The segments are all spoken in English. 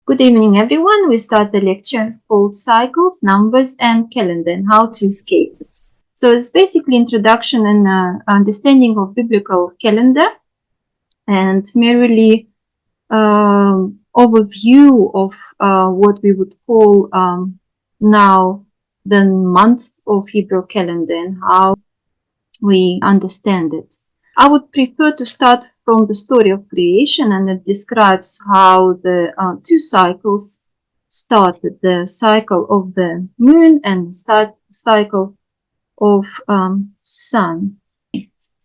Good evening, everyone. We start the lecture called Cycles, Numbers, and Calendar and How to Escape it. So it's basically introduction and understanding of biblical calendar and merely overview of what we would call now the month of Hebrew calendar and how we understand it. I would prefer to start from the story of creation, and it describes how the two cycles started, the cycle of the moon and the cycle of sun.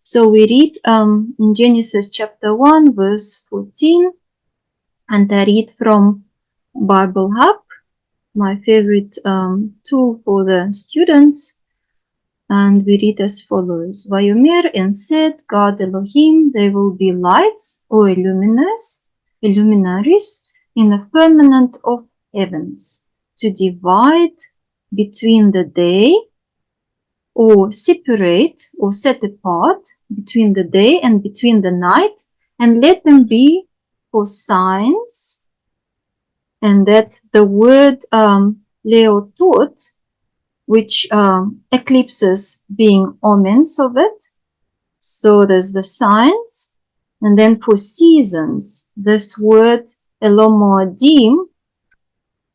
So we read in Genesis chapter 1 verse 14, and I read from Bible Hub, my favorite tool for the students. And we read as follows. Vayomer, and said God Elohim, there will be lights or luminaries in the firmament of heavens to divide between the day, or separate or set apart between the day and between the night, and let them be for signs. And that the word Leo taught, which eclipses being omens of it. So there's the signs. And then for seasons, this word Elomoadim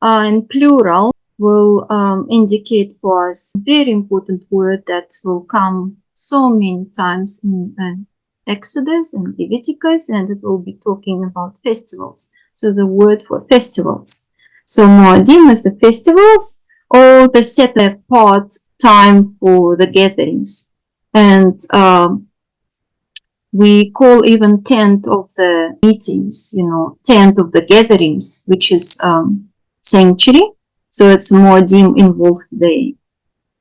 in plural will indicate for us a very important word that will come so many times in Exodus and Leviticus, and it will be talking about festivals. So the word for festivals. So Moadim is the festivals, or the set apart time for the gatherings. And we call even tent of the meetings, tent of the gatherings, which is sanctuary. So it's Moadim involved there.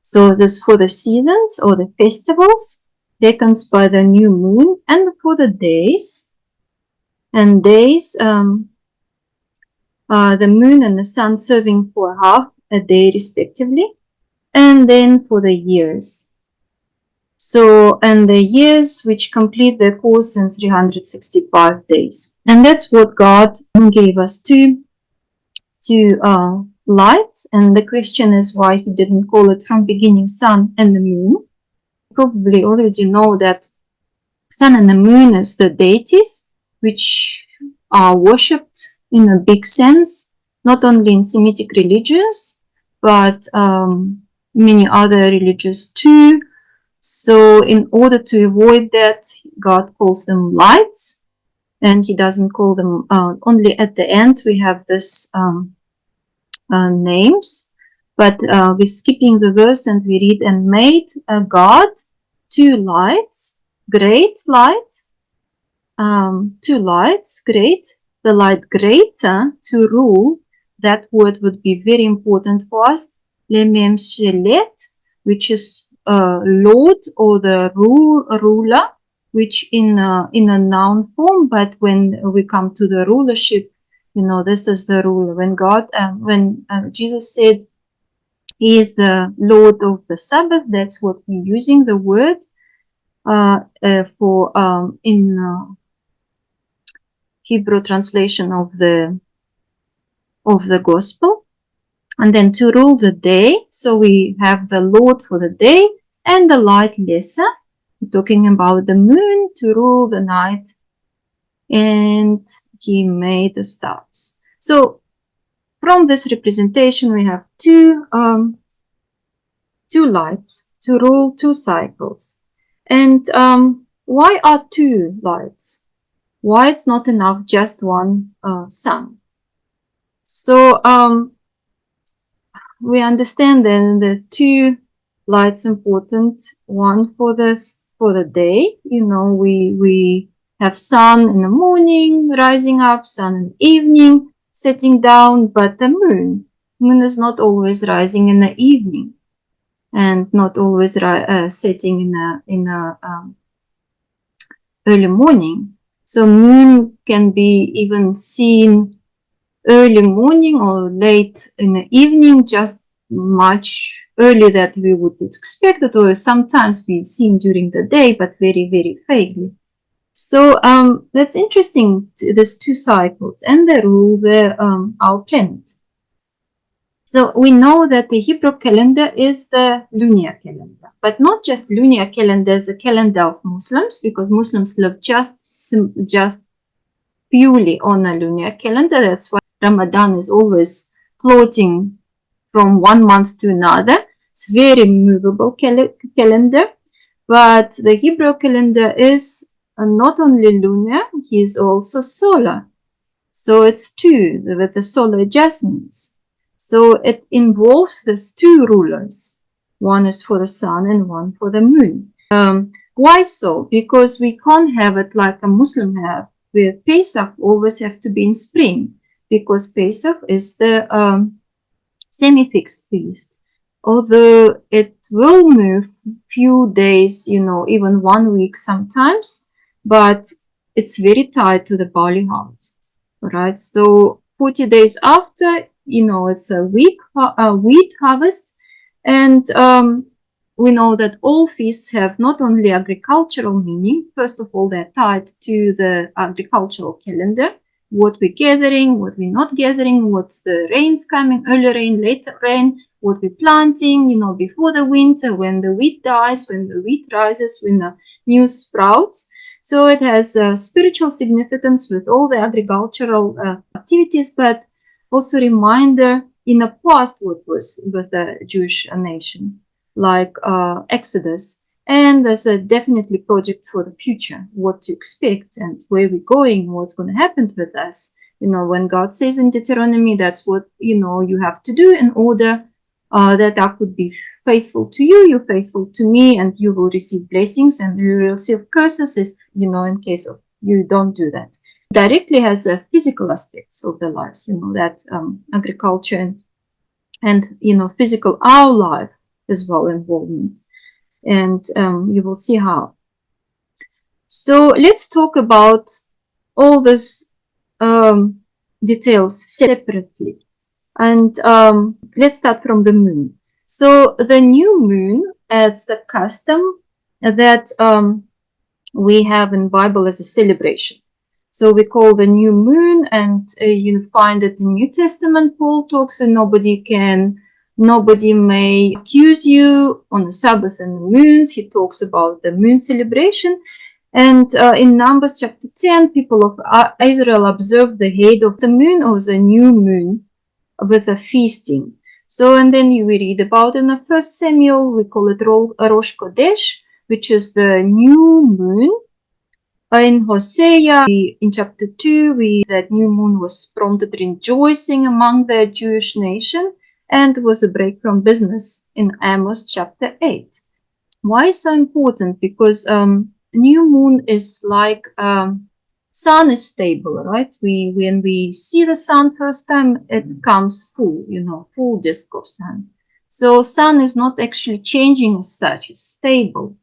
So this for the seasons or the festivals, reckons by the new moon, and for the days. And days, the moon and the sun serving for half a day respectively, and then for the years. So, and the years which complete their course in 365 days. And that's what God gave us two lights. And the question is why he didn't call it from beginning sun and the moon. Probably already know that sun and the moon is the deities which are worshipped in a big sense, not only in Semitic religions, but many other religions too. So in order to avoid that, God calls them lights, and he doesn't call them only at the end. We have this names, but we're skipping the verse and we read, and made God two lights, great light, two lights, great, the light greater to rule. That word would be very important for us. Lemem shelet, which is Lord or the ruler, which in a noun form. But when we come to the rulership, this is the ruler. When God, when Jesus said he is the Lord of the Sabbath, that's what we're using the word for in Hebrew translation of the gospel. And then to rule the day, so we have the Lord for the day, and the light lesser, we're talking about the moon to rule the night, and he made the stars. So from this representation we have two lights to rule two cycles. And why are two lights? Why it's not enough just one sun? So we understand then the two lights important. One for the day. We have sun in the morning, rising up, sun in the evening, setting down. But the moon is not always rising in the evening, and not always setting in a early morning. So moon can be even seen early morning or late in the evening, just much earlier that we would expect it, or sometimes be seen during the day, but very, very vaguely. So that's interesting. There's two cycles, and they rule our planet. So we know that the Hebrew calendar is the lunar calendar, but not just lunar calendar as the calendar of Muslims, because Muslims live just purely on a lunar calendar. That's why Ramadan is always floating from one month to another. It's very movable calendar, but the Hebrew calendar is not only lunar, he is also solar. So it's two with the solar adjustments. So it involves these two rulers. One is for the sun and one for the moon. Why so? Because we can't have it like a Muslim have, where Pesach always have to be in spring, because Pesach is the semi-fixed feast. Although it will move few days, even 1 week sometimes, but it's very tied to the barley harvest, right? So 40 days after, it's a wheat harvest, and we know that all feasts have not only agricultural meaning. First of all, they're tied to the agricultural calendar, what we're gathering, what we're not gathering, what's the rain's coming, early rain, later rain, what we're planting, before the winter, when the wheat dies, when the wheat rises, when the new sprouts. So it has spiritual significance with all the agricultural activities, but also reminder in the past what was the Jewish nation, like Exodus. And there's a definitely project for the future, what to expect and where we're going, what's going to happen with us. When God says in Deuteronomy, that's what, you have to do in order that I could be faithful to you, you're faithful to me, and you will receive blessings and you will receive curses if, in case of you don't do that. Directly has a physical aspects of the lives, that agriculture and physical our life as well involvement. And you will see how. So let's talk about all these details separately. And let's start from the moon. So the new moon, it's the custom that we have in Bible as a celebration. So we call the new moon, and you find it in New Testament. Paul talks, and nobody may accuse you on the Sabbath and the moons. He talks about the moon celebration. And in Numbers chapter 10, people of Israel observed the head of the moon or the new moon with a feasting. So, and then we read about in the First Samuel, we call it Rosh Kodesh, which is the new moon. In Hosea, in chapter 2, that new moon was prompted rejoicing among the Jewish nation, and was a break from business in Amos chapter 8. Why is so important? Because new moon is like sun is stable, right? When we see the sun first time, it comes full, full disk of sun. So sun is not actually changing as such; it's stable.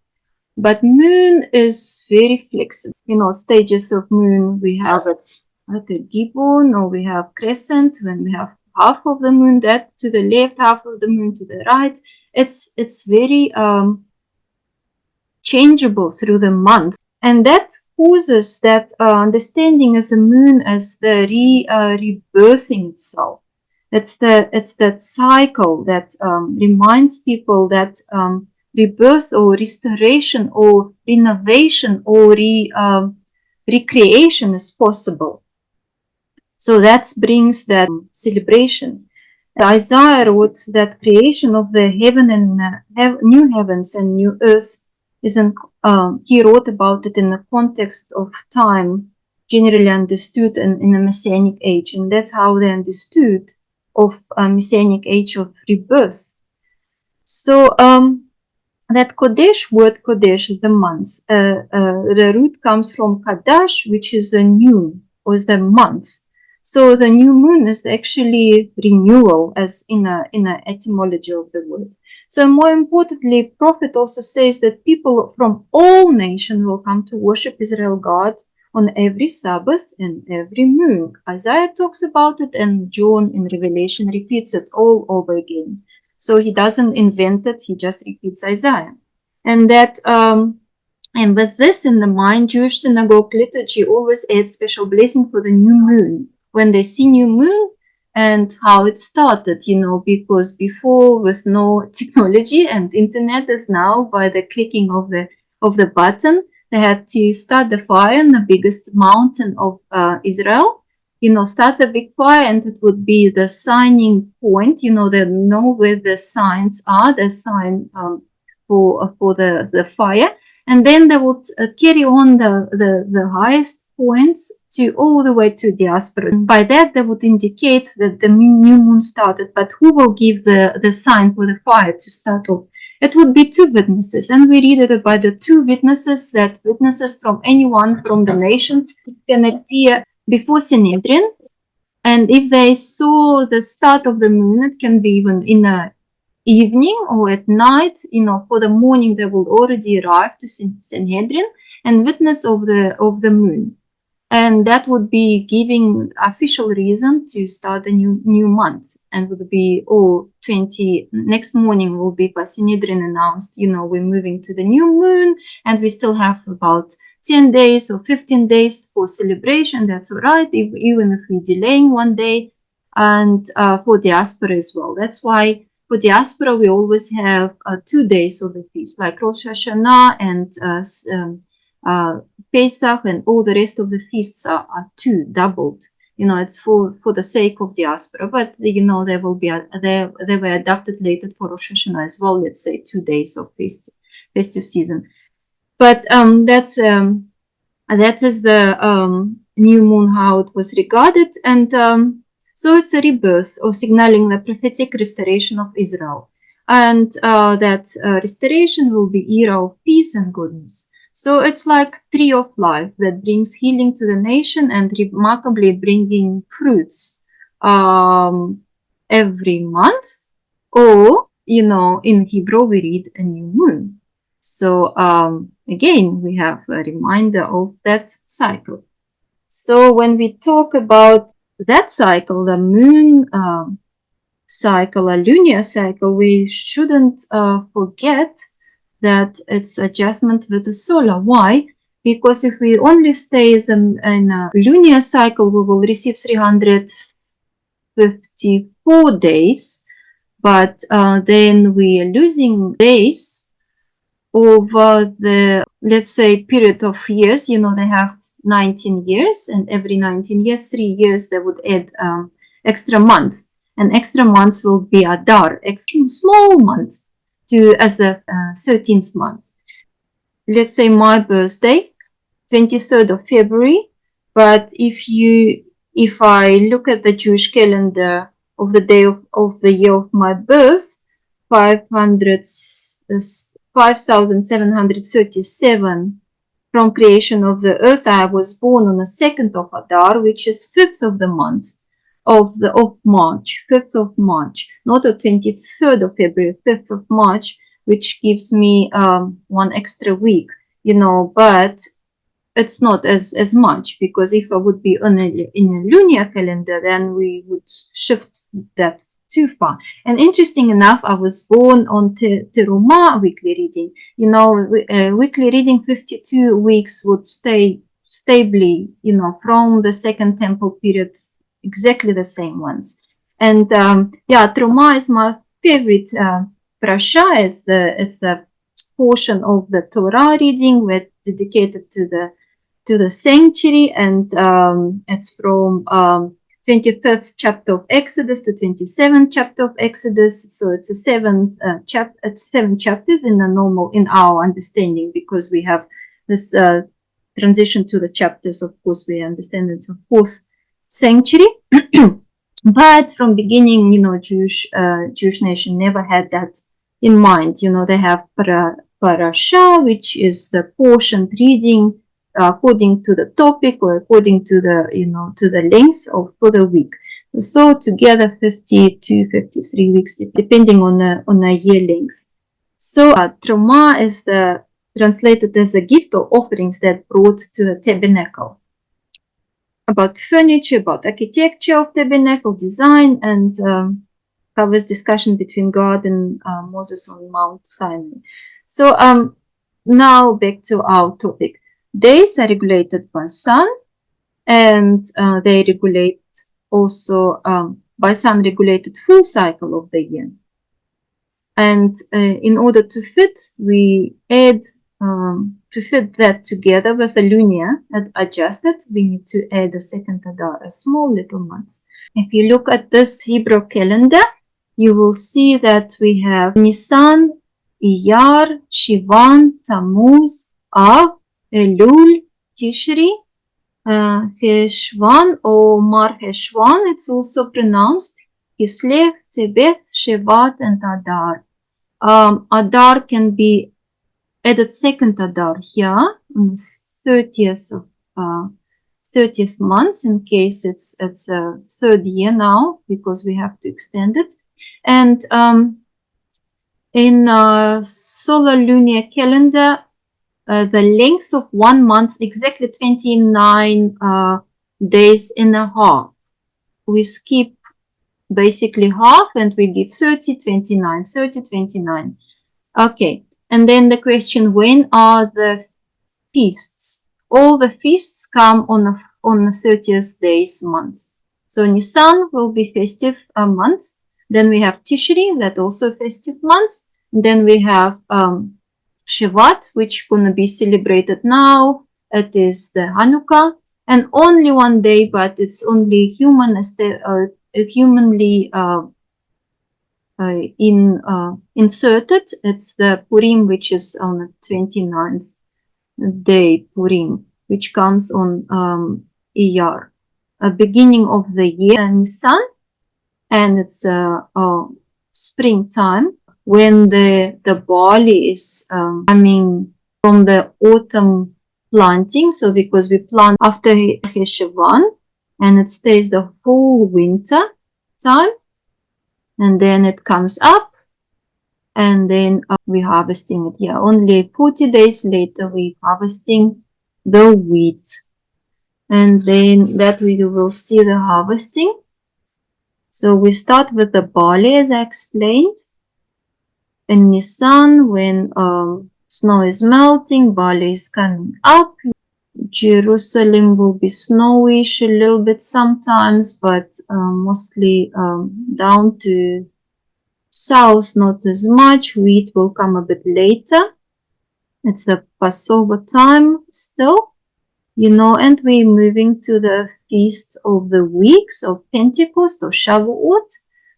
But moon is very flexible. Stages of moon, we have it like a gibbon, or we have crescent. When we have half of the moon, that to the left, half of the moon to the right. It's very changeable through the months, and that causes that understanding as the moon as the rebirthing itself. It's that cycle that reminds people that rebirth or restoration or renovation or recreation is possible. So that brings that celebration. Isaiah wrote that creation of the heaven and new heavens and new earth he wrote about it in the context of time, generally understood in the Messianic age, and that's how they understood of Messianic age of rebirth. So that Kodesh word, Kodesh, the months, the root comes from Kadash, which is a new, or is the months. So the new moon is actually renewal, as in a etymology of the word. So more importantly, prophet also says that people from all nations will come to worship Israel God on every Sabbath and every moon. Isaiah talks about it, and John in Revelation repeats it all over again. So he doesn't invent it, he just repeats Isaiah. And that And with this in the mind, Jewish synagogue liturgy always adds special blessing for the new moon. When they see new moon and how it started, because before was no technology and internet is now by the clicking of the button. They had to start the fire in the biggest mountain of Israel. Start the big fire, and it would be the signing point. They know where the signs are, the sign for the fire, and then they would carry on the highest points to all the way to diaspora. And by that, they would indicate that the new moon started, but who will give the sign for the fire to start off? It would be two witnesses, and we read it by the two witnesses, that witnesses from anyone from the nations can appear before Sanhedrin. And if they saw the start of the moon, it can be even in a evening or at night, for the morning they will already arrive to Sanhedrin and witness of the moon. And that would be giving official reason to start the new month, and would be 20 next morning will be by Sanhedrin announced, we're moving to the new moon, and we still have about 10 days or 15 days for celebration. That's all right, even if we're delaying one day. And for diaspora as well. That's why for diaspora we always have 2 days of the feast, like Rosh Hashanah and Pesach, and all the rest of the feasts are two doubled. It's for the sake of diaspora, but they will be they were adapted later for Rosh Hashanah as well. Let's say 2 days of festive season. But that is the new moon, how it was regarded, and so it's a rebirth of signaling the prophetic restoration of Israel, and that restoration will be era of peace and goodness. So it's like tree of life that brings healing to the nation and remarkably bringing fruits every month. Or, in Hebrew we read a new moon. So again, we have a reminder of that cycle. So when we talk about that cycle, the moon cycle, a lunar cycle, we shouldn't forget that it's adjustment with the solar. Why? Because if we only stay in a lunar cycle, we will receive 354 days, but then we are losing days over the, let's say, period of years. They have 19 years, and every 19 years, 3 years, they would add extra months. And extra months will be Adar, extra small months, as the 13th month. Let's say my birthday, 23rd of February, but if I look at the Jewish calendar of the day of the year of my birth, 5,737 from creation of the earth, I was born on the 2nd of Adar, which is 5th of the month of March, 5th of March, not the 23rd of February, 5th of March, which gives me one extra week, but it's not as much, because if I would be in a lunar calendar, then we would shift that too far. And interesting enough, I was born on Terumah weekly reading. Weekly reading 52 weeks would stay stably, from the Second Temple period, exactly the same ones. And Terumah is my favorite parasha. It's the portion of the Torah reading dedicated to the sanctuary, and it's from 25th chapter of Exodus to 27th chapter of Exodus. So it's a 7 chapters in our understanding, because we have this transition to the chapters. Of course, we understand it's a fourth sanctuary. But from beginning, Jewish nation never had that in mind. They have parasha, which is the portion reading according to the topic, or according to the length for the week. So together 52, 53 weeks, depending on a year length. So Truma is translated as a gift or offerings that brought to the tabernacle. About furniture, about architecture of tabernacle design, and covers discussion between God and Moses on Mount Sinai. So Now back to our topic. Days are regulated by sun, and they regulate also by sun regulated full cycle of the year. And in order to fit, we add to fit that together with the lunar adjusted, we need to add a second Adar, a small little month. If you look at this Hebrew calendar, you will see that we have Nisan, Iyar, Shivan, Tammuz, Av, Elul, Tishri, Heshvan or Mar Heshvan. It's also pronounced Kislev, Tebet, Shevat, and Adar. Adar can be added second Adar here on the 30th of 30th month in case it's a third year now because we have to extend it. And in solar lunar calendar, the length of 1 month exactly 29 days and a half. We skip basically half and we give 30, 29, 30, 29. Okay, and then the question, when are the feasts? All the feasts come on the 30th days month. So Nisan will be festive month. Then we have Tishri, that also festive month. And then we have Shevat, which gonna be celebrated now. It is the Hanukkah, and only one day, but it's only humanly inserted. It's the Purim, which is on the 29th day, Purim, which comes on Iyar, beginning of the year, Nisan, and it's springtime when the barley is coming from the autumn planting. So because we plant after Heshavan, and it stays the whole winter time, and then it comes up, and then we're harvesting it. Yeah, only 40 days later we're harvesting the wheat, and then that we will see the harvesting. So we start with the barley, as I explained. In Nisan, when snow is melting, barley is coming up. Jerusalem will be snowish a little bit sometimes, but mostly down to south, not as much. Wheat will come a bit later. It's a Passover time still, and we're moving to the feast of the weeks of Pentecost or Shavuot.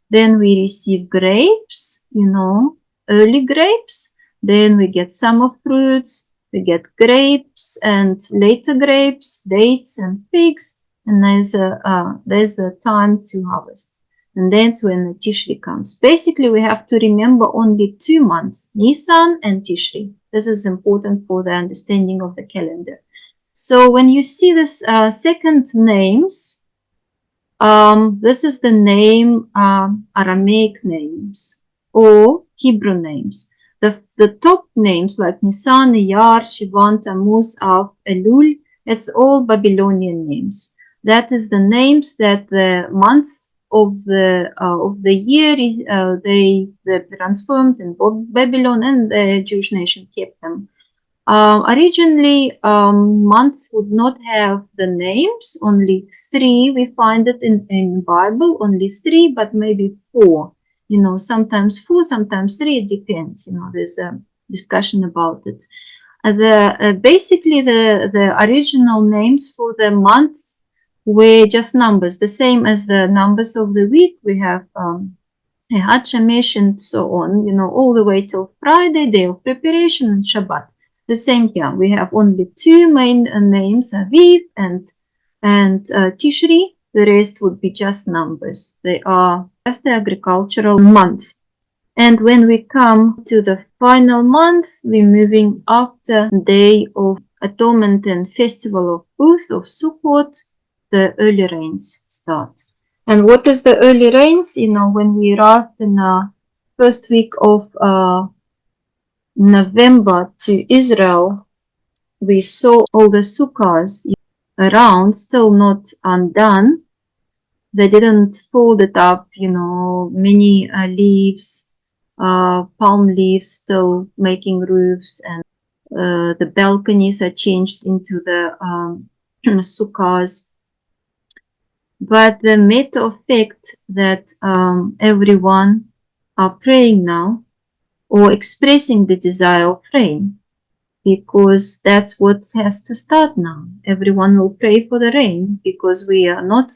Then we receive grapes, early grapes. Then we get summer fruits. We get grapes and later grapes, dates and figs. And there's a time to harvest. And that's when the Tishri comes. Basically, we have to remember only 2 months, Nisan and Tishri. This is important for the understanding of the calendar. So when you see this second names, this is the name Aramaic names or Hebrew names. The top names like Nisan, Iyar, Shivan, Tammuz, Av, Elul, it's all Babylonian names. That is the names that the months of the year they transformed in Babylon, and the Jewish nation kept them. Originally, months would not have the names, only 3. We find it in Bible, only 3, but maybe 4. Sometimes 4, sometimes 3, it depends. There's a discussion about it. Basically, the original names for the months were just numbers, the same as the numbers of the week. We have Had Shemesh and so on, all the way till Friday, day of preparation, and Shabbat. The same here. We have only 2 main names, Aviv and Tishri. The rest would be just numbers. They are just the agricultural months. And when we come to the final month, we're moving after Day of Atonement and Festival of Booth of Sukkot, the early rains start. And what is the early rains? When we arrived in the first week of November to Israel, we saw all the sukkahs around still not undone. They didn't fold it up, many leaves, palm leaves still making roofs, and The balconies are changed into the sukkahs. But the matter of fact that everyone are praying now or expressing the desire of rain, because that's what has to start now. Everyone will pray for the rain, because we are not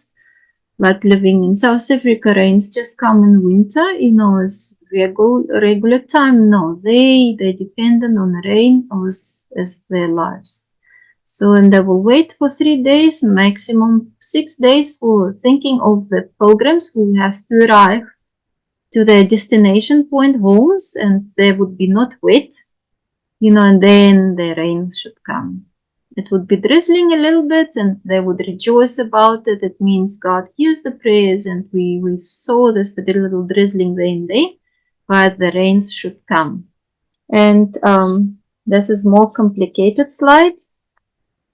like living in South Africa. Rains just come in winter, it's regular time. No, they dependent on rain as their lives. So, and they will wait for 3 days, maximum 6 days, for thinking of the pilgrims who has to arrive to their destination point homes, and they would be not wet, and then the rain should come. It would be drizzling a little bit, and they would rejoice about it. It means God hears the prayers, and we saw this little drizzling there and there, but the rains should come. And this is more complicated slide,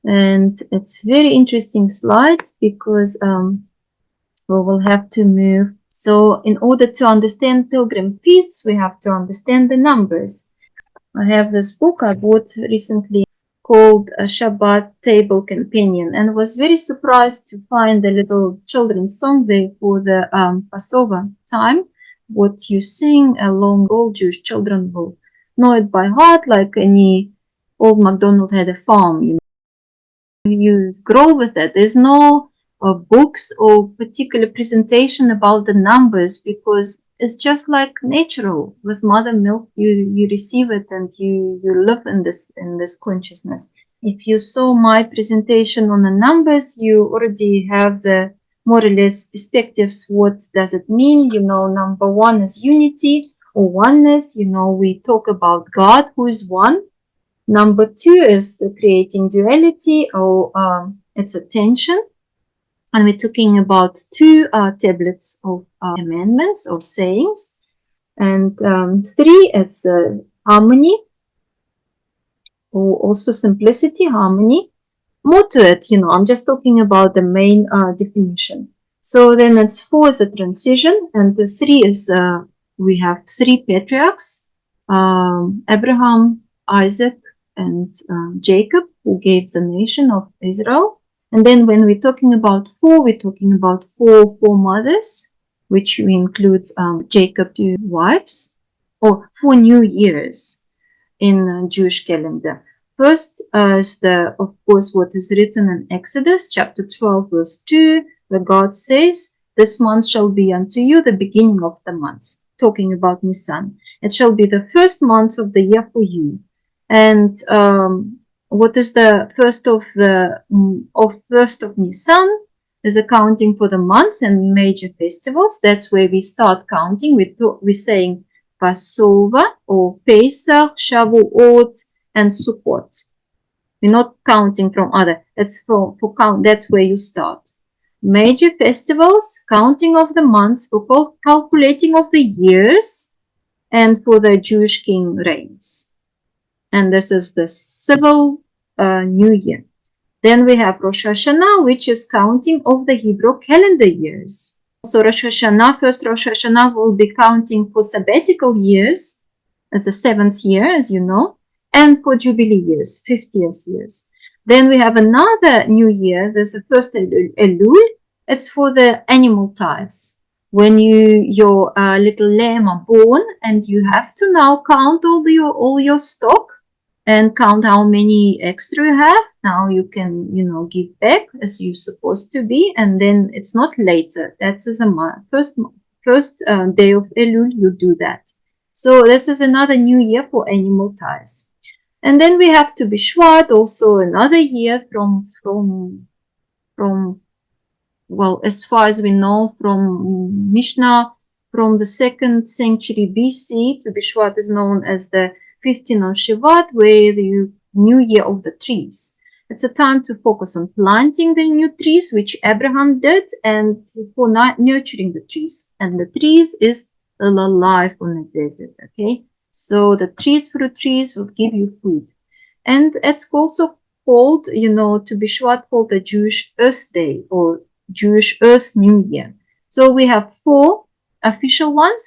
and it's very interesting slide, because we will have to move. So in order to understand pilgrim feasts, we have to understand the numbers. I have this book I bought recently called a Shabbat Table Companion, and was very surprised to find the little children's song there for the Passover time. What you sing along, all Jewish children will know it by heart, like any old MacDonald had a farm, you grow with it. There's no books or particular presentation about the numbers, because it's just like natural. With mother milk, you receive it, and you live in this consciousness. If you saw my presentation on the numbers, you already have the more or less perspectives. What does it mean? Number one is unity or oneness. We talk about God, who is one. Number two is the creating duality, or it's attention. And we're talking about two tablets of commandments or sayings. And three, it's the harmony, or also simplicity, harmony. More to it, I'm just talking about the main definition. So then it's four is the transition, and the three is we have three patriarchs, Abraham, Isaac, and Jacob, who gave the nation of Israel. And then when we're talking about four, we're talking about four mothers, which we include Jacob, 2 wives, or 4 new years in Jewish calendar. First is of course, what is written in Exodus chapter 12, verse 2, where God says, "This month shall be unto you the beginning of the months," talking about Nisan. "It shall be the first month of the year for you." And what is the first of Nisan? Is accounting for the months and major festivals. That's where we start counting. We're saying Passover or Pesach, Shavuot, and Sukkot. We're not counting from other. It's for count. That's where you start. Major festivals, counting of the months, for calculating of the years, and for the Jewish king reigns. And this is the civil New Year. Then we have Rosh Hashanah, which is counting of the Hebrew calendar years. So Rosh Hashanah will be counting for sabbatical years as the 7th year, as you know, and for Jubilee years, 50th years. Then we have another New Year. There's the first Elul. It's for the animal tithes. When your little lamb are born, and you have to now count all your stock, and count how many extra you have. Now you can, give back as you're supposed to be, and then it's not later. That's the first day of Elul, you do that. So this is another new year for animal tithes. And then we have to Bishvat, also another year from well, as far as we know from Mishnah, from the 2nd century BC to Bishvat is known as the 15th of Shevat, where the new year of the trees. It's a time to focus on planting the new trees, which Abraham did, and for nurturing the trees. And the trees is the life on the desert, okay? So the fruit trees will give you food. And it's also called, to Bishvat, called the Jewish Earth Day or Jewish Earth New Year. So we have 4 official ones,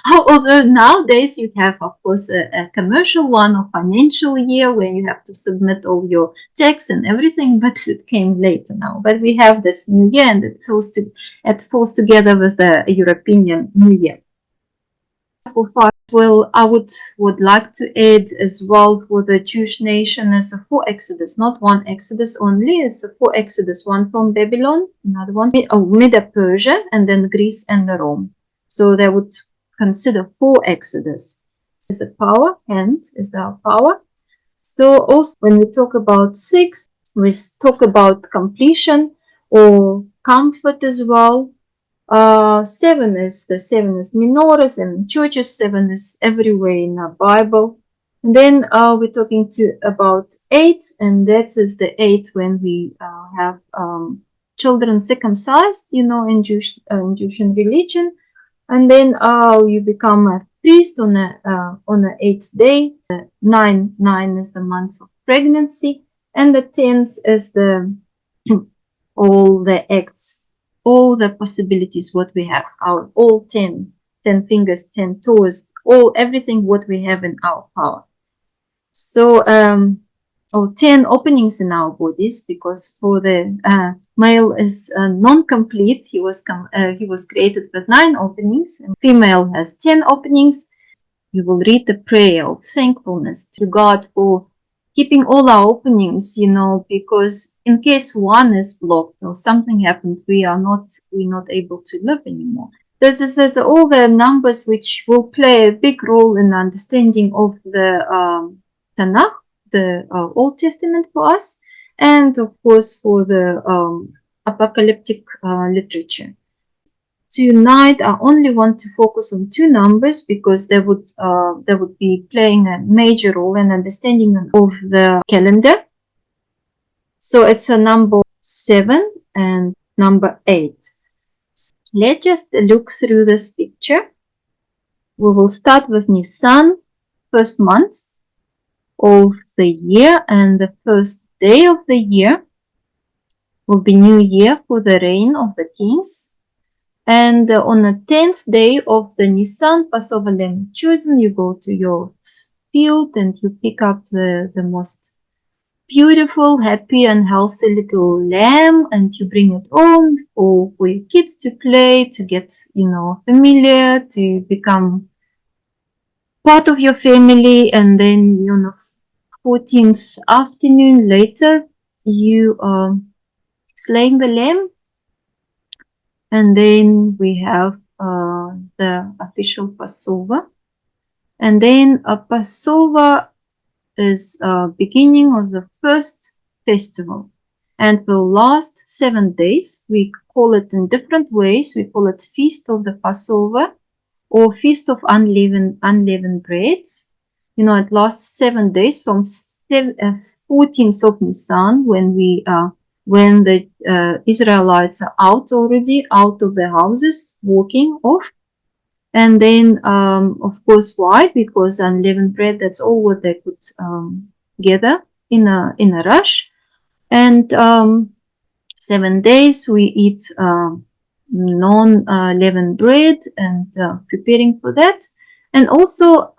although nowadays you have, of course, a commercial one or financial year where you have to submit all your tax and everything, but it came later now. But we have this new year, and it falls together with the European New Year. For five, well, I would like to add as well for the Jewish nation as a four Exodus, not one Exodus only. It's a four Exodus, one from Babylon, another one, Medo Persia, and then Greece and Rome. So they would consider four Exodus. Is the power, and is our power. So also when we talk about six, we talk about completion or comfort as well. Seven is menorah, seven churches, seven is everywhere in the Bible. And then we're talking about eight, and that is the eight when we have children circumcised, in Jewish religion, and then you become a priest on the eighth day. The nine is the month of pregnancy, and the 10th is the all the acts, all the possibilities what we have, our all 10 fingers, 10 toes, everything what we have in our power. So 10 openings in our bodies, because for the male is non-complete. He was created with 9 openings, and female has 10 openings. You will read the prayer of thankfulness to God for keeping all our openings, because in case one is blocked or something happened, we're not able to live anymore. This is that all the numbers which will play a big role in understanding of the Tanakh, the Old Testament for us, and of course for the apocalyptic literature. Tonight, I only want to focus on 2 numbers because they would be playing a major role in understanding of the calendar. So it's a number 7 and number 8. So let's just look through this picture. We will start with Nisan, first month of the year, and the first day of the year will be New Year for the reign of the kings. And on the 10th day of the Nisan, Passover lamb chosen, you go to your field and you pick up the most beautiful, happy and healthy little lamb, and you bring it home for your kids to play, to get, familiar, to become part of your family. And then, 14th afternoon later, you slaying the lamb. And then we have the official Passover. And then a Passover is beginning of the first festival and will last 7 days. We call it in different ways. We call it Feast of the Passover or Feast of Unleavened Breads. It lasts 7 days from 14th of Nisan, when the Israelites are out of their houses, walking off. And then, of course, why? Because unleavened bread, that's all what they could gather in a rush. And 7 days we eat non-leavened bread and preparing for that. And also,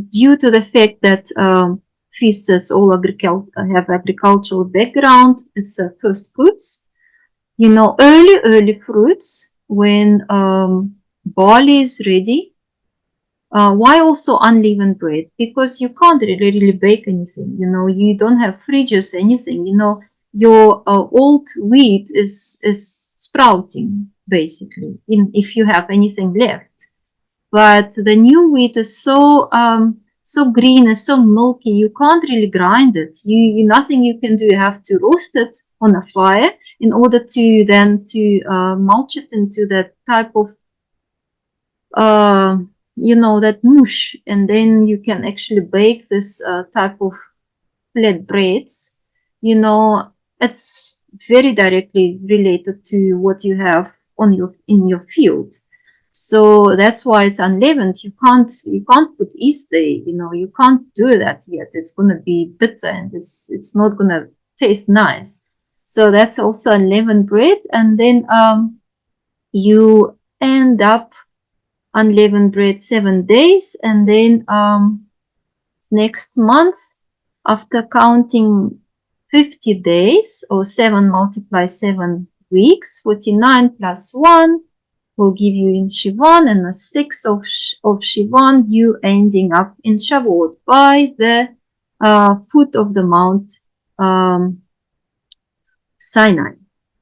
due to the fact that feasts that's all have agricultural background, it's first fruits. Early fruits when barley is ready. Why also unleavened bread? Because you can't really bake anything. You don't have fridges, anything. Your old wheat is sprouting basically. If you have anything left, but the new wheat is so green and so milky, you can't really grind it. Nothing you can do. You have to roast it on a fire in order to then mulch it into that type of that mush, and then you can actually bake this type of flat breads. It's very directly related to what you have in your field. So that's why it's unleavened. You can't put yeast there. You can't do that yet. It's gonna be bitter and it's not gonna taste nice. So that's also unleavened bread. And then you end up unleavened bread 7 days, and then next month, after counting 50 days, or 7 multiply 7 weeks, 49 plus 1 will give you in Shivan, and the 6th of Shivan, you ending up in Shavuot by the foot of the Mount Sinai.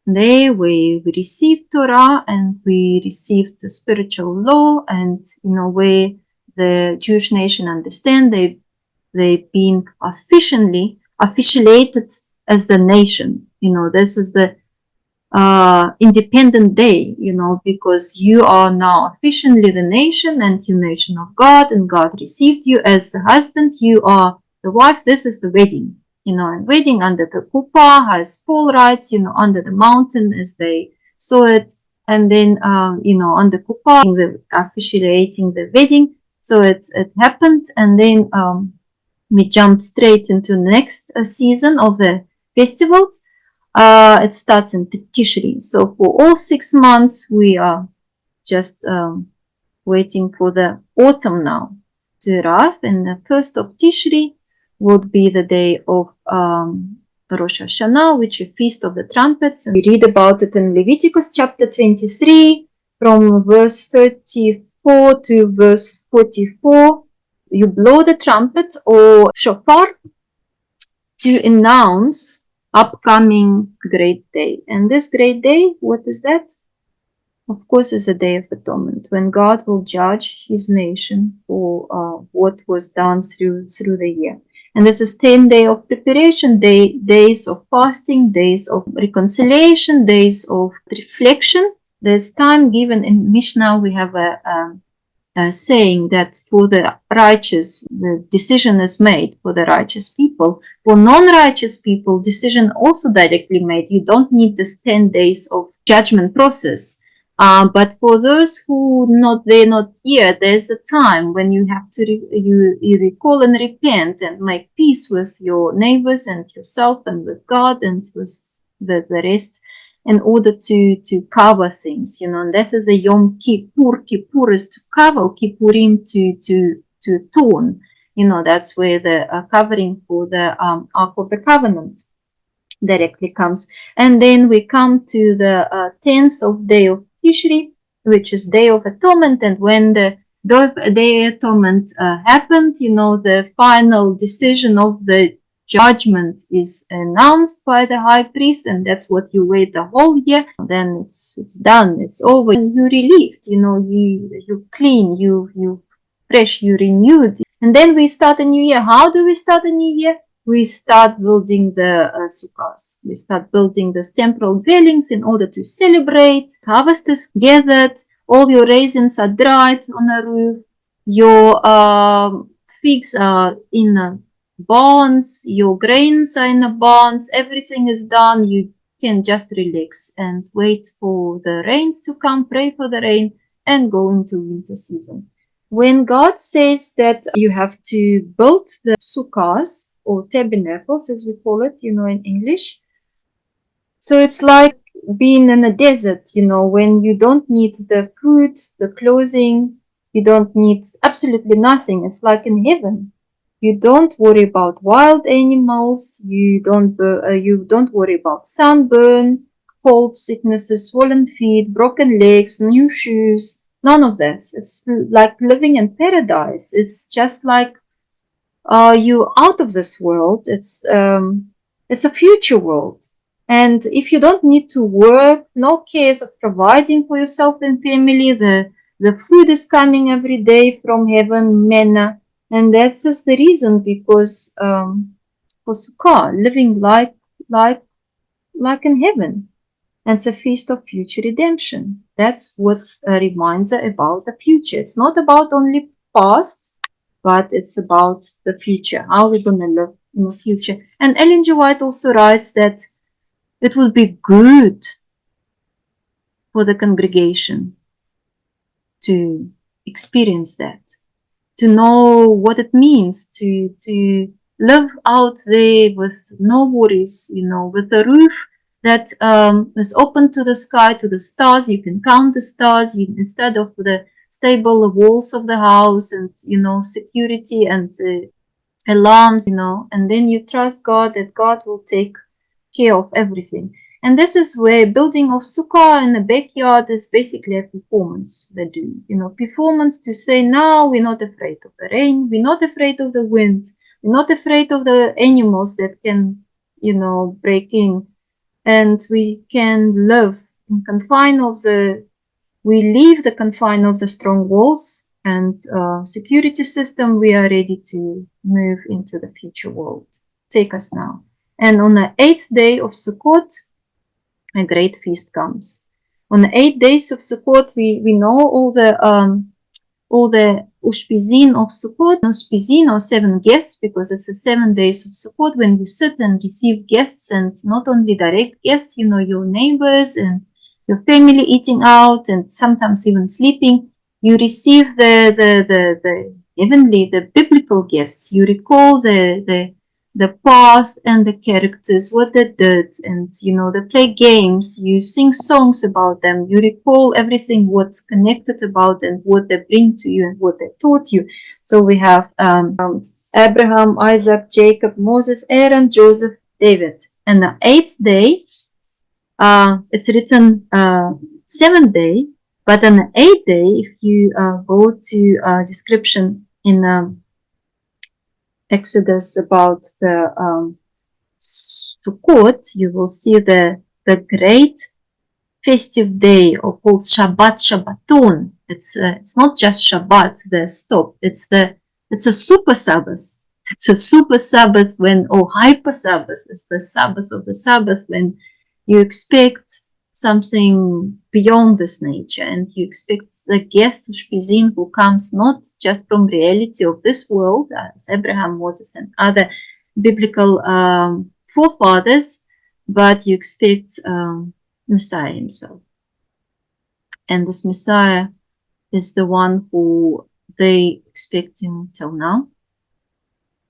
There we received Torah and we received the spiritual law, and in a way the Jewish nation understand they've been officiated as the nation. This is the independent day, because you are now officially the nation, and you nation of God, and God received you as the husband, you are the wife. This is the wedding, and wedding under the kuppah, as Paul writes, under the mountain as they saw it, and then, on the kuppah, officiating the wedding. So it happened, and then we jumped straight into the next season of the festivals. It starts in Tishri. So for all 6 months, we are just waiting for the autumn now to arrive. And the 1st of Tishri would be the day of Rosh Hashanah, which is Feast of the Trumpets. And we read about it in Leviticus chapter 23, from verse 34 to verse 44. You blow the trumpet or shofar to announce upcoming great day. And this great day, what is that? Of course, is a day of atonement, when God will judge his nation for what was done through the year. And this is 10 days of preparation, days of fasting, days of reconciliation, days of reflection. There's time given in Mishnah. We have a saying that for the righteous, the decision is made for the righteous people. For non-righteous people, decision also directly made. You don't need this 10 days of judgment process. But for those who they're not here, there's a time when you have to you recall and repent and make peace with your neighbors and yourself and with God and with the rest, in order to cover things, and this is a Yom Kippur. Kippur is to cover, Kippurim to atone. That's where the covering for the Ark of the Covenant directly comes. And then we come to the 10th of day of Tishri, which is Day of Atonement. And when the Day of Atonement happened, the final decision of the judgment is announced by the high priest, and that's what you wait the whole year. Then it's done, it's over, and you're relieved, you clean, you fresh, you renewed. And then we start a new year. How do we start a new year? We start building the sukkahs. We start building the temporal dwellings in order to celebrate. Harvest is gathered, all your raisins are dried on the roof, your figs are in a barns, your grains are in the barns, everything is done. You can just relax and wait for the rains to come, pray for the rain, and go into winter season. When God says that you have to build the sukkahs, or tabernacles as we call it, in English, so it's like being in a desert, when you don't need the food, the clothing, you don't need absolutely nothing. It's like in heaven. You don't worry about wild animals. You don't worry about sunburn, cold, sicknesses, swollen feet, broken legs, new shoes. None of this. It's like living in paradise. It's just like you out of this world. It's a future world. And if you don't need to work, no cares of providing for yourself and family, the food is coming every day from heaven, manna. And that's just the reason, because for Sukkah, living like in heaven. And it's a feast of future redemption. That's what reminds us about the future. It's not about only past, but it's about the future, how we're going to live in the future. And Ellen G. White also writes that it will be good for the congregation to experience that, to know what it means to live out there with no worries, with a roof that is open to the sky, to the stars. You can count the stars instead of the stable walls of the house and, security and alarms, and then you trust God that God will take care of everything. And this is where building of sukkah in the backyard is basically a performance they do. Performance to say, no, we're not afraid of the rain, we're not afraid of the wind, we're not afraid of the animals that can, break in, and we can live in confine of we leave the confine of the strong walls and security system. We are ready to move into the future world. Take us now. And on the 8th day of Sukkot, a great feast comes. On the 8 days of Sukkot, we know all the ushpizin of Sukkot. Ushpizin are 7 guests, because it's the 7 days of Sukkot when you sit and receive guests, and not only direct guests, your neighbors and your family eating out and sometimes even sleeping. You receive the heavenly, the biblical guests. You recall the past and the characters, what they did, and they play games, you sing songs about them, you recall everything what's connected about and what they bring to you and what they taught you. So we have Abraham, Isaac, Jacob, Moses, Aaron, Joseph, David. And the 8th day, it's written 7th day, but on the 8th day, if you go to description in Exodus about the Sukkot, you will see the great festive day called Shabbat Shabbaton. It's not just Shabbat, the stop. It's a Super Sabbath. It's a Super Sabbath Hyper Sabbath. It's the Sabbath of the Sabbath, when you expect something beyond this nature, and you expect the guest Ushpizin who comes not just from reality of this world, as Abraham, Moses, and other biblical forefathers, but you expect Messiah himself. And this Messiah is the one who they expecting till now.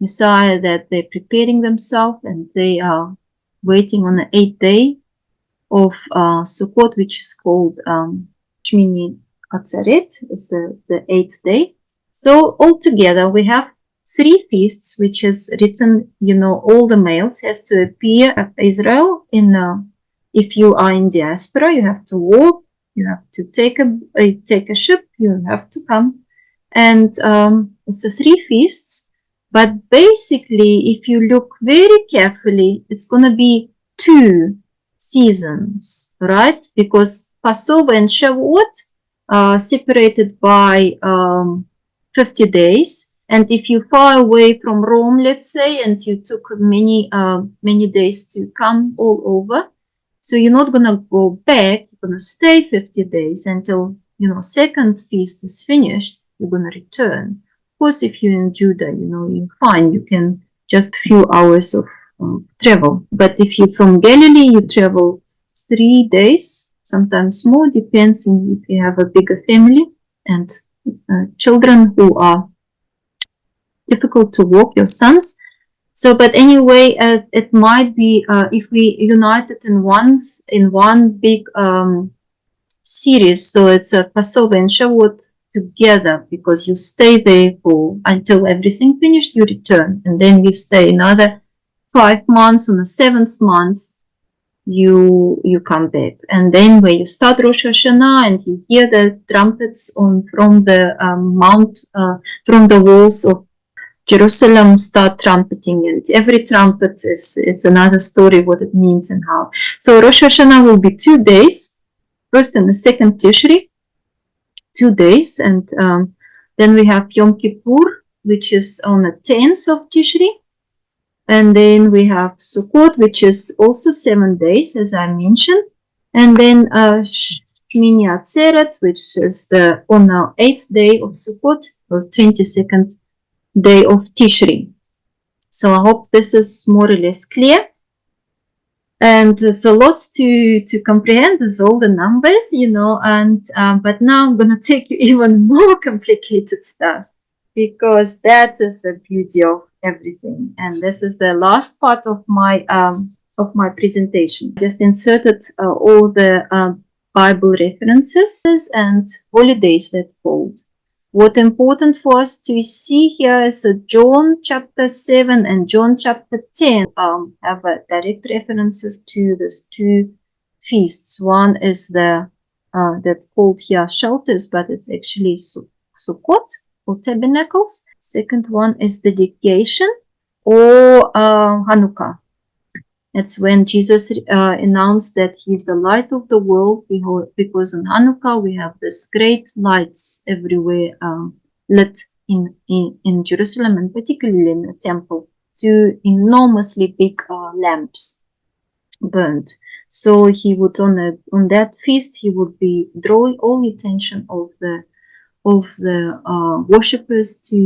Messiah that they're preparing themselves, and they are waiting on the 8th day of Sukkot, which is called Shmini Atzeret, is the 8th day. So altogether we have 3 feasts, which is written, all the males has to appear at Israel. If you are in diaspora, you have to walk, you have to take a ship, you have to come. And it's the 3 feasts. But basically, if you look very carefully, it's going to be 2 seasons, right? Because Passover and Shavuot are separated by 50 days. And if you're far away from Rome, let's say, and you took many days to come all over, so you're not going to go back, you're going to stay 50 days until, second feast is finished, you're going to return. Of course, if you're in Judah, you're fine, you can just few hours of travel. But if you're from Galilee, you travel 3 days, sometimes more, depends on if you have a bigger family and children who are difficult to walk, your sons. So, but anyway, it might be if we united in one big series. So it's a Passover and Shavuot together, because you stay there until everything finished, you return, and then you stay another 5 months. On the 7th month, you come back, and then when you start Rosh Hashanah and you hear the trumpets from the mount, from the walls of Jerusalem start trumpeting, and every trumpet it's another story what it means and how. So Rosh Hashanah will be 2 days, first and the second Tishri, 2 days, and then we have Yom Kippur, which is on the 10th of Tishri, and then we have Sukkot, which is also 7 days, as I mentioned, and then Shmini Atzeret, which is on the 8th day of Sukkot, or 22nd day of Tishri. So I hope this is more or less clear. And there's a lot to comprehend. There's all the numbers, and but now I'm gonna take you even more complicated stuff, because that is the beauty of everything. And this is the last part of my of my presentation. Just inserted all the Bible references and holidays that followed. What important for us to see here is John chapter 7 and John chapter 10 have direct references to these two feasts. One is the that's called here shelters, but it's actually Sukkot or tabernacles. Second one is dedication or Hanukkah. It's when Jesus announced that he's the light of the world, because on Hanukkah we have this great lights everywhere lit in Jerusalem, and particularly in the temple, two enormously big lamps burned. So he would on that feast he would be drawing all the attention of the worshippers to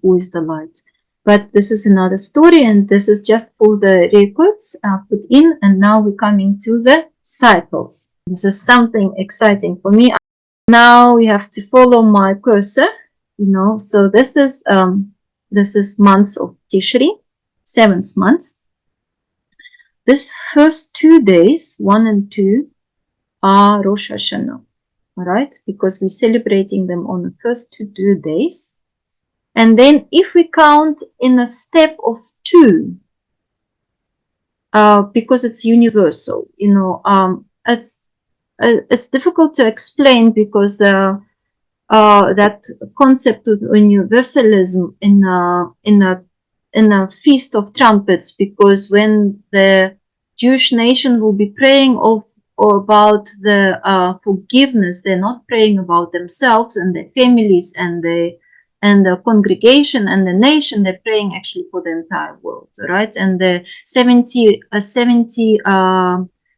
who is the light. But this is another story, and this is just for the records put in. And now we're coming to the cycles. This is something exciting for me. Now we have to follow my cursor, So this is months of Tishri, 7th month. This first 2 days, 1 and 2, are Rosh Hashanah, all right? Because we're celebrating them on the first 2 days. And then if we count in a step of 2, because it's universal, it's difficult to explain, because that concept of universalism in a feast of trumpets, because when the Jewish nation will be praying about the forgiveness, they're not praying about themselves and their families and the congregation and the nation. They're praying actually for the entire world, right? And the 70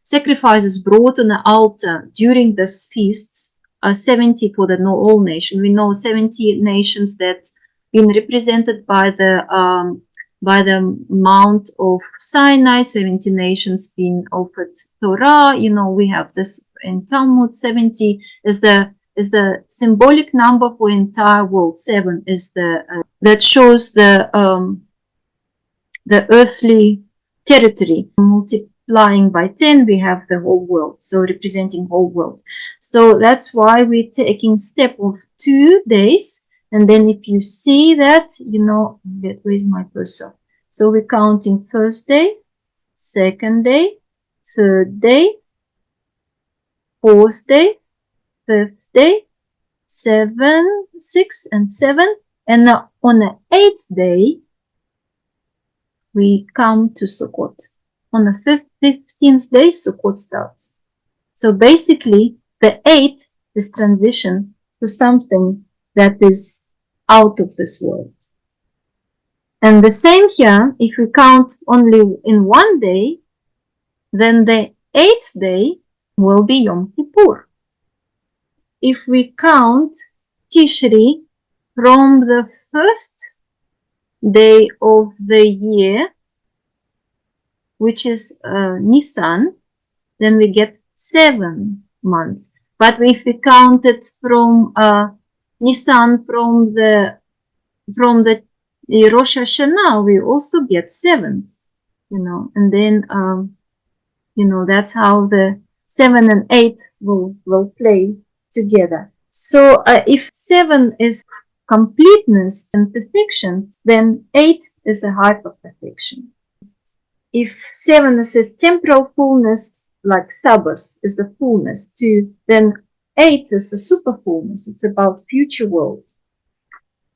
sacrifices brought on the altar during this feasts are 70 for the whole nation. We know 70 nations that been represented by the Mount of Sinai, 70 nations being offered Torah. We have this in Talmud. 70 is the symbolic number for entire world. 7 is that shows the earthly territory. Multiplying by 10, we have the whole world, so representing whole world. So that's why we're taking step of 2 days. And then if you see that, where's my cursor? So we're counting first day, second day, third day, fourth day, fifth day, 7, 6, and 7. And now on the 8th day, we come to Sukkot. On the 15th day, Sukkot starts. So basically, the 8th is transition to something that is out of this world. And the same here, if we count only in 1 day, then the 8th day will be Yom Kippur. If we count Tishri from the first day of the year, which is Nisan, then we get 7 months. But if we count it from Nisan, from the Rosh Hashanah, we also get 7th, and then that's how the 7 and 8 will play together. So if 7 is completeness and perfection, then 8 is the height of perfection. If 7 is temporal fullness, like Sabbath is the fullness too, then 8 is a super fullness. It's about future world.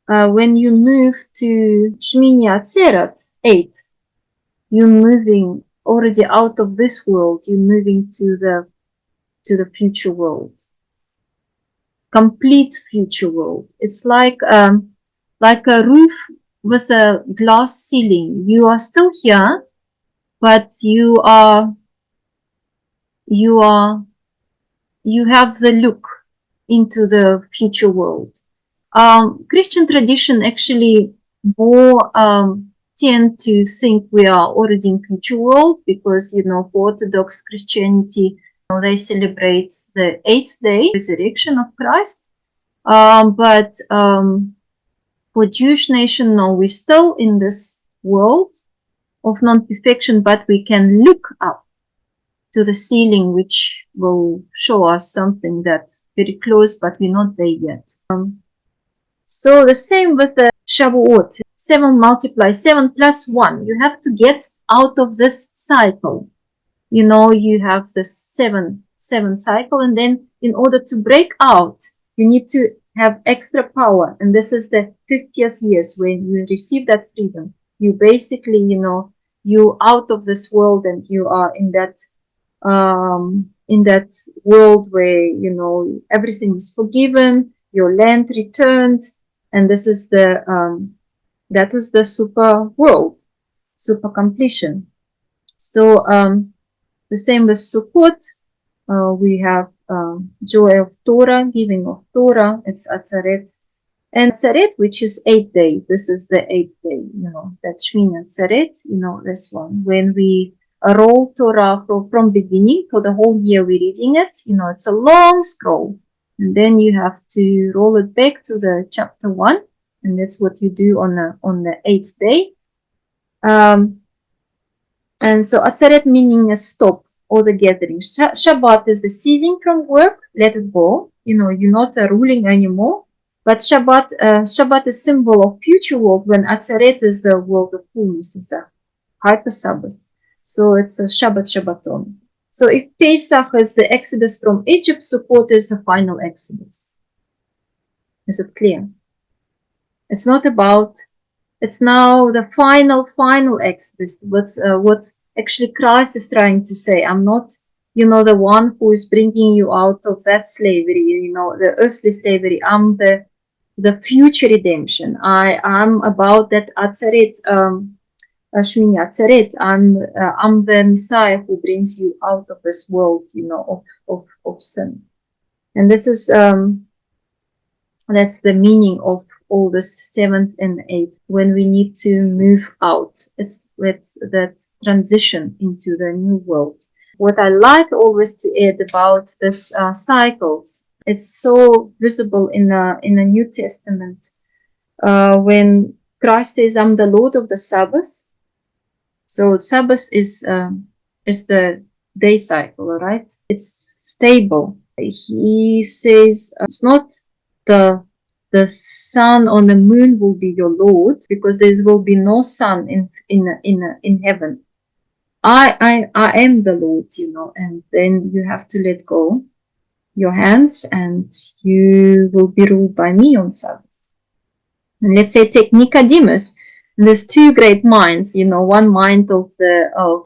When you move to Shmini Atzeret, 8, you're moving already out of this world. You're moving to the future world, complete future world. It's like a roof with a glass ceiling. You are still here, but you have the look into the future world. Christian tradition actually more tend to think we are already in future world, because for Orthodox Christianity, they celebrate the 8th day resurrection of Christ. But for Jewish nation, no, we're still in this world, of non-perfection, but we can look up to the ceiling, which will show us something that's very close, but we're not there yet. So the same with the Shavuot, 7 multiply 7 plus 1. You have to get out of this cycle. You know, you have this seven cycle, and then in order to break out, you need to have extra power. And this is the 50th years when you receive that freedom. You basically, you know, you out of this world, and you are in that world where, you know, everything is forgiven, your land returned, and this is the that is the super world, super completion. So the same with Sukkot. We have joy of Torah, giving of Torah. It's Atzeret. And Atzeret, which is 8 days. This is the 8th day, you know, that Shmini Atzeret, you know, this one. When we roll Torah from beginning for the whole year, we're reading it. You know, it's a long scroll. And then you have to roll it back to the chapter 1. And that's what you do on the 8th day. And so Atzeret meaning a stop, or the gathering. Shabbat is the ceasing from work, let it go. You know, you're not ruling anymore. But Shabbat is symbol of future world, when Atzeret is the world of fullness. It's a hyper Sabbath. So it's a Shabbaton. So if Pesach is the exodus from Egypt, Sukkot is the final exodus. Is it clear? It's not about, it's now the final exodus. What actually Christ is trying to say. I'm not, you know, the one who is bringing you out of that slavery, you know, the earthly slavery. I'm the future redemption. I'm about that Atzeret, Shmini Atzeret. I'm the Messiah who brings you out of this world, you know, of sin. And this is that's the meaning of all the 7th and 8th, when we need to move out. It's that transition into the new world. What I like always to add about this cycles, it's so visible in the New Testament when Christ says, "I'm the Lord of the Sabbath." So Sabbath is the day cycle, right? It's stable. He says it's not the sun or the moon will be your Lord, because there will be no sun in heaven. I am the Lord, you know, and then you have to let go your hands, and you will be ruled by me on Sabbath. And let's say take Nicodemus. There's 2 great minds, you know, one mind of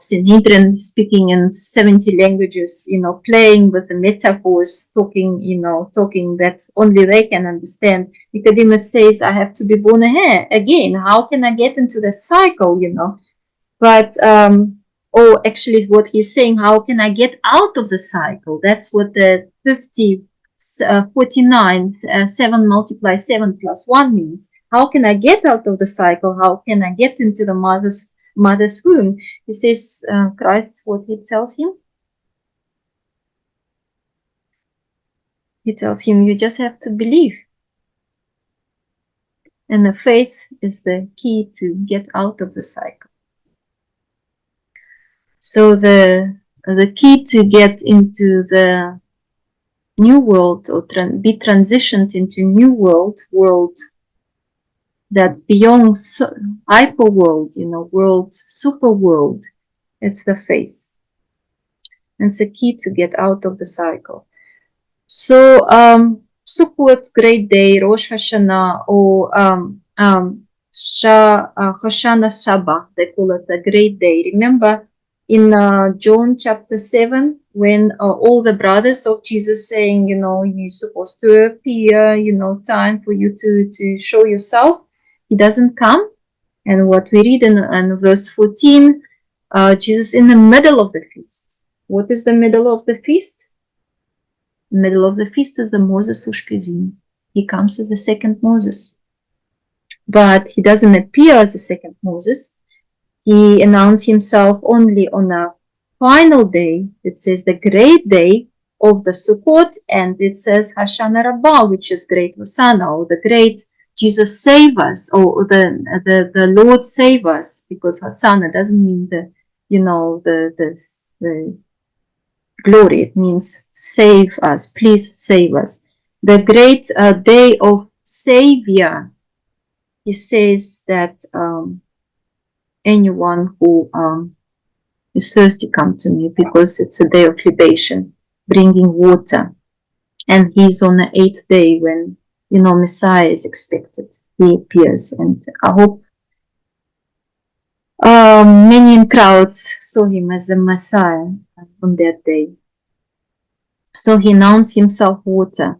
Sanhedrin, speaking in 70 languages, you know, playing with the metaphors, talking that only they can understand. Nicodemus says, I have to be born again. How can I get into the cycle, you know? But, or actually what he's saying, how can I get out of the cycle? That's what the 49, 7 multiply 7 plus 1 means. How can I get out of the cycle? How can I get into the mother's womb? He says, Christ, what he tells him? He tells him, you just have to believe. And the faith is the key to get out of the cycle. So the key to get into the new world, or be transitioned into new world that beyond hyper world, you know, world, super world, it's the faith. And it's a key to get out of the cycle. So Sukkot, great day, Rosh Hashanah, or Hoshana Shabbat, they call it a great day. Remember in John chapter 7, when all the brothers of Jesus saying, you know, you're supposed to appear, you know, time for you to show yourself. He doesn't come. And what we read in verse 14, Jesus in the middle of the feast. What is the middle of the feast? The middle of the feast is the Moses Ushpizin. He comes as the second Moses. But he doesn't appear as the second Moses. He announced himself only on a final day. It says the great day of the Sukkot, and it says Hoshana Rabbah, which is great Hosanna, or the great Jesus save us, or the Lord save us, because Hosanna doesn't mean the glory. It means save us, please save us. The great day of Savior. He says that anyone who is thirsty, come to me, because it's a day of libation, bringing water. And he's on the 8th day when, Messiah is expected. He appears. And I hope many in crowds saw him as the Messiah on that day. So he announced himself water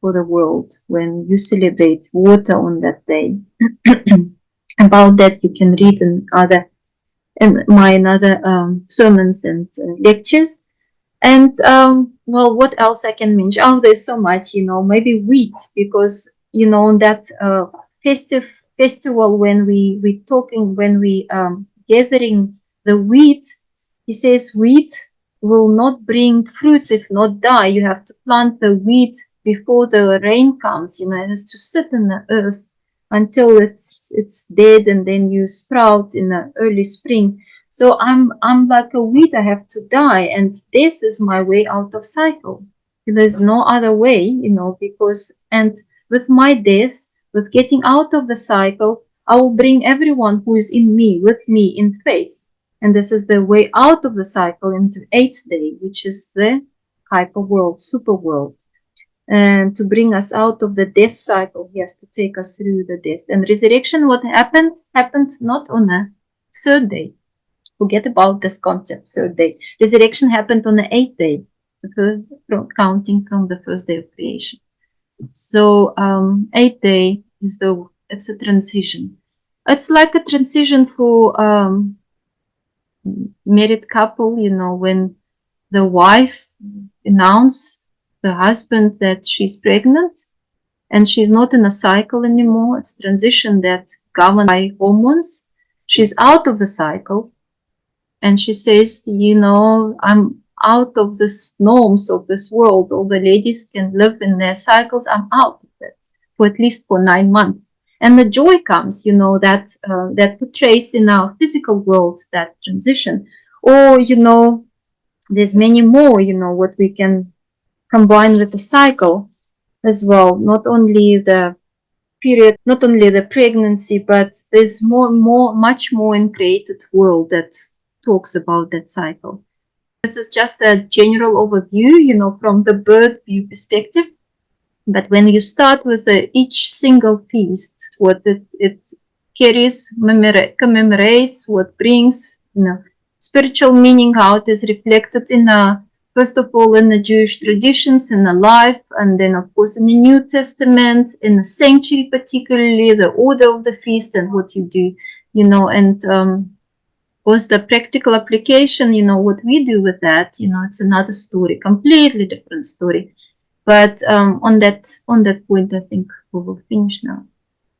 for the world. When you celebrate water on that day, about that you can read in my other sermons and lectures. And well, what else I can mention? Oh, there's so much, maybe wheat, because on that festival, when we talking, when we gathering the wheat, he says wheat will not bring fruits if not die. You have to plant the wheat before the rain comes. It has to sit in the earth until it's dead, and then you sprout in the early spring. So I'm like a weed. I have to die, and this is my way out of cycle. There's no other way, because, and with my death, with getting out of the cycle, I will bring everyone who is in me with me in faith. And this is the way out of the cycle into 8th day, which is the hyper world, super world. And to bring us out of the death cycle, he has to take us through the death. And resurrection, what happened not on the 3rd day. Forget about this concept, 3rd day. Resurrection happened on the 8th day, counting from the 1st day of creation. So 8th day it's a transition. It's like a transition for married couple, when the wife announces the husband that she's pregnant and she's not in a cycle anymore. It's transition that's governed by hormones. She's out of the cycle. And she says, I'm out of the norms of this world. All the ladies can live in their cycles. I'm out of it for at least for 9 months. And the joy comes, that portrays in our physical world, that transition. Or, there's many more, what we can combine with the cycle as well. Not only the period, not only the pregnancy, but there's much more in created world that talks about that cycle. This is just a general overview, from the birth view perspective. But when you start with each single feast, what it carries, commemorates, what brings, spiritual meaning, how it is reflected in first of all in the Jewish traditions, in the life, and then of course in the New Testament, in the sanctuary particularly, the order of the feast and what you do, and was the practical application, what we do with that, it's another story, completely different story. But on that point, I think we will finish now.